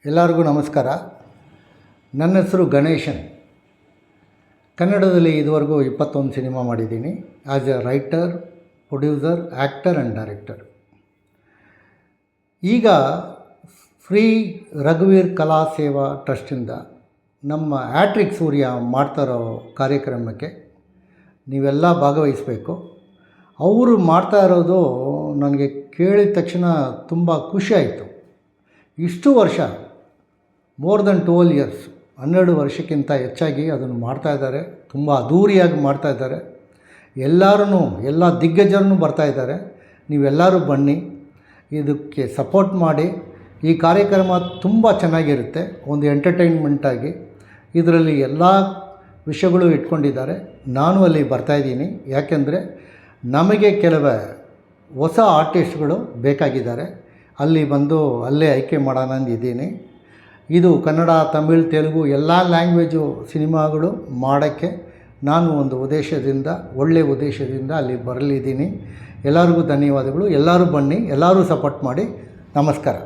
ಎಲ್ಲರಿಗೂ ನಮಸ್ಕಾರ. ನನ್ನ ಹೆಸರು ಗಣೇಶನ್. ಕನ್ನಡದಲ್ಲಿ ಇದುವರೆಗೂ 21 ಸಿನಿಮಾ ಮಾಡಿದ್ದೀನಿ. As A writer, producer, actor and director. ಈಗ ಶ್ರೀ ರಘುವೀರ್ ಕಲಾ ಸೇವಾ ಟ್ರಸ್ಟಿಂದ ನಮ್ಮ ಹ್ಯಾಟ್ರಿಕ್ ಸೂರ್ಯ ಮಾಡ್ತಾರೋ ಕಾರ್ಯಕ್ರಮಕ್ಕೆ ನೀವೆಲ್ಲ ಭಾಗವಹಿಸಬೇಕು. ಅವರು ಮಾಡ್ತಾ ಇರೋದು ನನಗೆ ಕೇಳಿದ ತಕ್ಷಣ ತುಂಬ ಖುಷಿಯಾಯಿತು. ಇಷ್ಟು ವರ್ಷ, ಮೋರ್ ದೆನ್ 12 ಇಯರ್ಸ್, 12 ವರ್ಷಕ್ಕಿಂತ ಹೆಚ್ಚಾಗಿ ಅದನ್ನು ಮಾಡ್ತಾಯಿದ್ದಾರೆ. ತುಂಬ ಅದ್ಧೂರಿಯಾಗಿ ಮಾಡ್ತಾಯಿದ್ದಾರೆ. ಎಲ್ಲ ದಿಗ್ಗಜರನ್ನು ಬರ್ತಾಯಿದ್ದಾರೆ. ನೀವೆಲ್ಲರೂ ಬನ್ನಿ, ಇದಕ್ಕೆ ಸಪೋರ್ಟ್ ಮಾಡಿ. ಈ ಕಾರ್ಯಕ್ರಮ ತುಂಬ ಚೆನ್ನಾಗಿರುತ್ತೆ, ಒಂದು ಎಂಟರ್ಟೈನ್ಮೆಂಟಾಗಿ. ಇದರಲ್ಲಿ ಎಲ್ಲ ವಿಷಯಗಳು ಇಟ್ಕೊಂಡಿದ್ದಾರೆ. ನಾನು ಅಲ್ಲಿ ಬರ್ತಾಯಿದ್ದೀನಿ, ಯಾಕೆಂದರೆ ನಮಗೆ ಕೆಲವೇ ಹೊಸ ಆರ್ಟಿಸ್ಟ್ಗಳು ಬೇಕಾಗಿದ್ದಾರೆ. ಅಲ್ಲಿ ಬಂದು ಅಲ್ಲೇ ಆಯ್ಕೆ ಮಾಡೋಣ ಅಂದಿದ್ದೀನಿ. ಇದು ಕನ್ನಡ, ತಮಿಳ್, ತೆಲುಗು ಎಲ್ಲ ಲ್ಯಾಂಗ್ವೇಜು ಸಿನಿಮಾಗಳು ಮಾಡೋಕ್ಕೆ ನಾನು ಒಂದು ಒಳ್ಳೆಯ ಉದ್ದೇಶದಿಂದ ಅಲ್ಲಿ ಬರಲಿದ್ದೀನಿ. ಎಲ್ಲರಿಗೂ ಧನ್ಯವಾದಗಳು. ಎಲ್ಲರೂ ಬನ್ನಿ, ಎಲ್ಲರೂ ಸಪೋರ್ಟ್ ಮಾಡಿ. ನಮಸ್ಕಾರ.